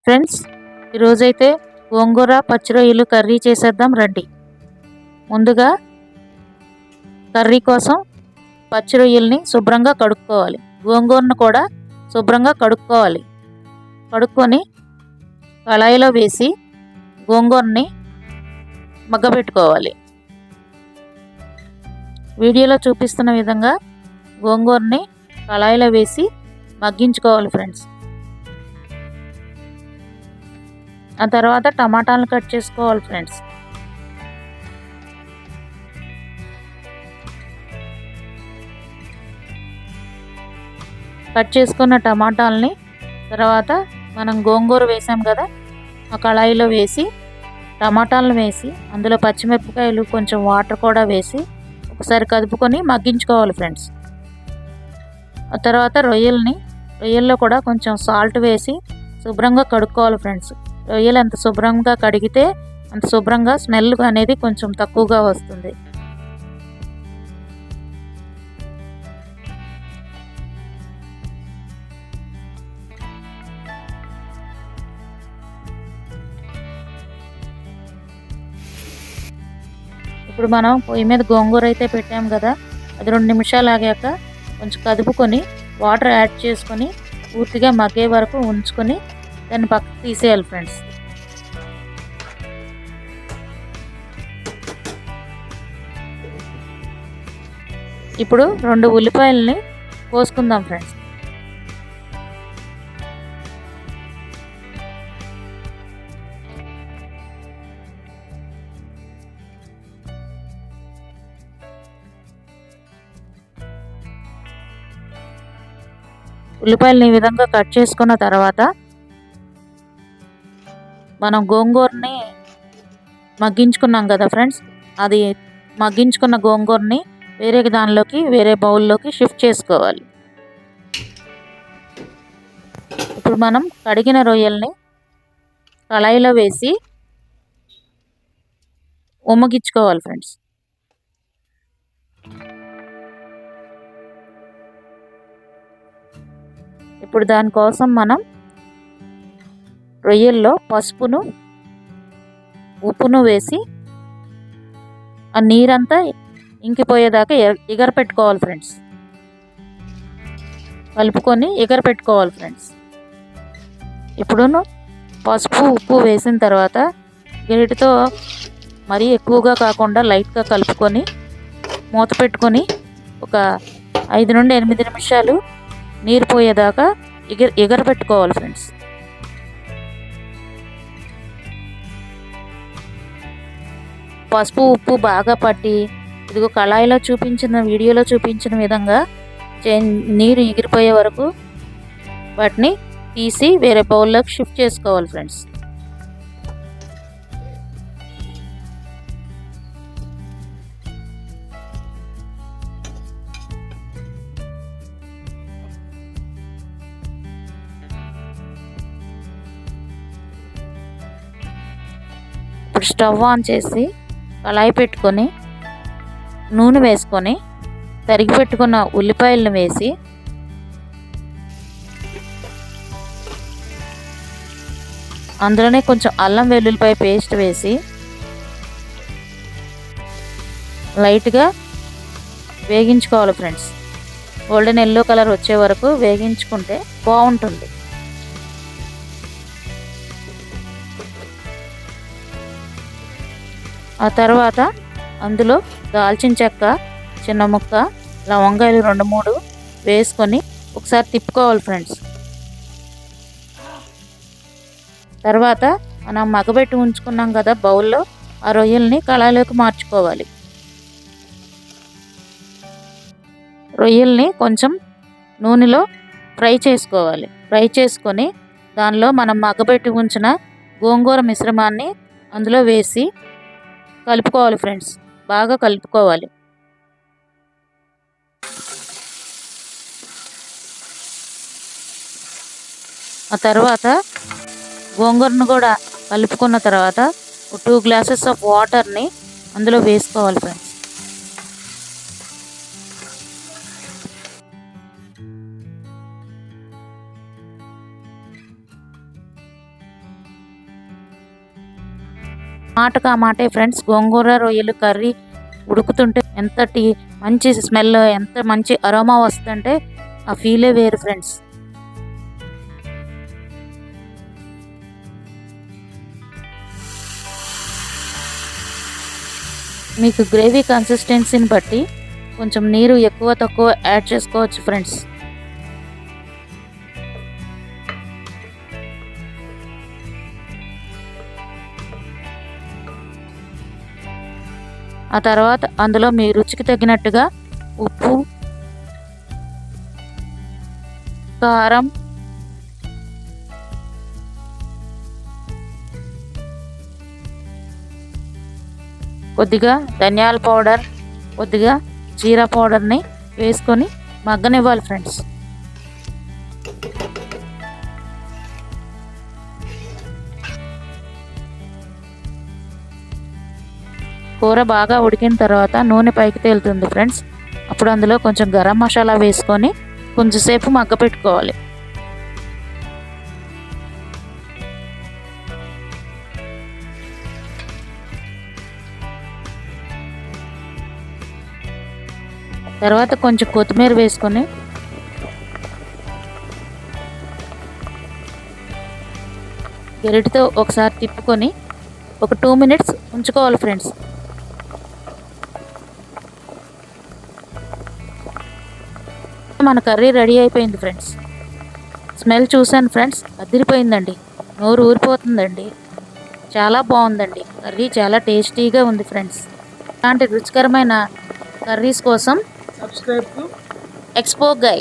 Friends, ఈరోజైతే గోంగూర పచ్చి రొయ్యలు కర్రీ చేసేద్దాం రండి. ముందుగా కర్రీ కోసం పచ్చి రొయ్యల్ని శుభ్రంగా కడుక్కోవాలి. గోంగూరను కూడా శుభ్రంగా కడుక్కోవాలి. కడుక్కొని కళాయిలో వేసి గోంగూరని మగ్గబెట్టుకోవాలి. వీడియోలో చూపిస్తున్న విధంగా గోంగూరని కళాయిలో వేసి మగ్గించుకోవాలి ఫ్రెండ్స్. ఆ తర్వాత టమాటాలను కట్ చేసుకోవాలి ఫ్రెండ్స్. కట్ చేసుకున్న టమాటాలని తర్వాత మనం గోంగూర వేసాం కదా, ఆ కళాయిలో వేసి టమాటాలను వేసి అందులో పచ్చిమిరపకాయలు కొంచెం వాటర్ కూడా వేసి ఒకసారి కదుపుకొని మగ్గించుకోవాలి ఫ్రెండ్స్. ఆ తర్వాత రొయ్యల్లో కూడా కొంచెం సాల్ట్ వేసి శుభ్రంగా కడుక్కోవాలి ఫ్రెండ్స్. రొయ్యలు ఎంత శుభ్రంగా కడిగితే అంత శుభ్రంగా స్మెల్ అనేది కొంచెం తక్కువగా వస్తుంది. ఇప్పుడు మనం పొయ్యి మీద గోంగూర అయితే పెట్టాం కదా, అది 2 నిమిషాలు ఆగాక కొంచెం కదుపుకొని వాటర్ యాడ్ చేసుకొని పూర్తిగా మగ్గే వరకు ఉంచుకొని దాన్ని పక్కకు తీసేయాలి ఫ్రెండ్స్. ఇప్పుడు 2 ఉల్లిపాయలని కోసుకుందాం ఫ్రెండ్స్. ఉల్లిపాయలని ఈ విధంగా కట్ చేసుకున్న తర్వాత మనం గోంగూరని మగ్గించుకున్నాం కదా ఫ్రెండ్స్, అది మగ్గించుకున్న గోంగూరని వేరే బౌల్లోకి షిఫ్ట్ చేసుకోవాలి. ఇప్పుడు మనం కడిగిన రొయ్యల్ని కళాయిలో వేసి ఉమ్మగించుకోవాలి ఫ్రెండ్స్. ఇప్పుడు దానికోసం మనం రొయ్యల్లో పసుపును ఉప్పును వేసి ఆ నీరంతా ఇంకిపోయేదాకా ఎగరపెట్టుకోవాలి ఫ్రెండ్స్. కలుపుకొని ఎగరపెట్టుకోవాలి ఫ్రెండ్స్. ఇప్పుడు పసుపు ఉప్పు వేసిన తర్వాత గరిటెతో మరీ ఎక్కువగా కాకుండా లైట్గా కలుపుకొని మూత పెట్టుకొని ఒక 5 నుండి 8 నిమిషాలు నీరు పోయేదాకా ఎగరపెట్టుకోవాలి ఫ్రెండ్స్. పసుపు ఉప్పు బాగా పట్టి ఇదిగో కళాయిలో వీడియోలో చూపించిన విధంగా నీరు ఎగిరిపోయే వరకు వాటిని తీసి వేరే బౌల్లోకి షిఫ్ట్ చేసుకోవాలి ఫ్రెండ్స్. ఇప్పుడు స్టవ్ ఆన్ చేసి కళాయి పెట్టుకొని నూనె వేసుకొని తరిగి పెట్టుకున్న ఉల్లిపాయలను వేసి అందులోనే కొంచెం అల్లం వెల్లుల్లిపాయ పేస్ట్ వేసి లైట్గా వేగించుకోవాలి ఫ్రెండ్స్. గోల్డెన్ ఎల్లో కలర్ వచ్చే వరకు వేగించుకుంటే బాగుంటుంది. ఆ తర్వాత అందులో దాల్చిన చెక్క చిన్న ముక్క, లవంగాయలు 2-3 వేసుకొని ఒకసారి తిప్పుకోవాలి ఫ్రెండ్స్. తర్వాత మనం మగ్గబెట్టి ఉంచుకున్నాం కదా బౌల్లో, ఆ రొయ్యల్ని కళాయిలోకి మార్చుకోవాలి. రొయ్యల్ని కొంచెం నూనెలో ఫ్రై చేసుకోవాలి. ఫ్రై చేసుకొని దానిలో మనం మగ్గబెట్టి ఉంచిన గోంగూర మిశ్రమాన్ని అందులో వేసి కలుపుకోవాలి ఫ్రెండ్స్. బాగా కలుపుకోవాలి. ఆ తర్వాత గోంగూరను కూడా కలుపుకున్న తర్వాత 2 గ్లాసెస్ ఆఫ్ వాటర్ని అందులో వేసుకోవాలి ఫ్రెండ్స్. మాటకా మాటే ఫ్రెండ్స్, గోంగూర రొయ్యలు కర్రీ ఉడుకుతుంటే ఎంతటి మంచి స్మెల్, ఎంత మంచి అరోమా వస్తుంటే ఆ ఫీలే వేరు ఫ్రెండ్స్. మీకు గ్రేవీ కన్సిస్టెన్సీని బట్టి కొంచెం నీరు ఎక్కువ తక్కువ యాడ్ చేసుకోవచ్చు ఫ్రెండ్స్. ఆ తర్వాత అందులో మీ రుచికి తగినట్టుగా ఉప్పు, కారం, కొద్దిగా ధనియాల పౌడర్, కొద్దిగా జీరా పౌడర్ని వేసుకొని మగ్గనివ్వాలి ఫ్రెండ్స్. కూర బాగా ఉడికిన తర్వాత నూనె పైకి తేలుతుంది ఫ్రెండ్స్. అప్పుడు అందులో కొంచెం గరం మసాలా వేసుకొని కొంచెంసేపు మగ్గ పెట్టుకోవాలి. తర్వాత కొంచెం కొత్తిమీర వేసుకొని గరిటెతో ఒకసారి తిప్పుకొని ఒక 2 minutes ఉంచుకోవాలి ఫ్రెండ్స్. మన కర్రీ రెడీ అయిపోయింది ఫ్రెండ్స్. స్మెల్ చూసాను ఫ్రెండ్స్, అదిరిపోయిందండి, నోరు ఊరిపోతుందండి. చాలా బాగుందండి కర్రీ, చాలా టేస్టీగా ఉంది ఫ్రెండ్స్. ఇలాంటి రుచికరమైన కర్రీస్ కోసం సబ్స్క్రైబ్ టు ఎక్స్పో గై.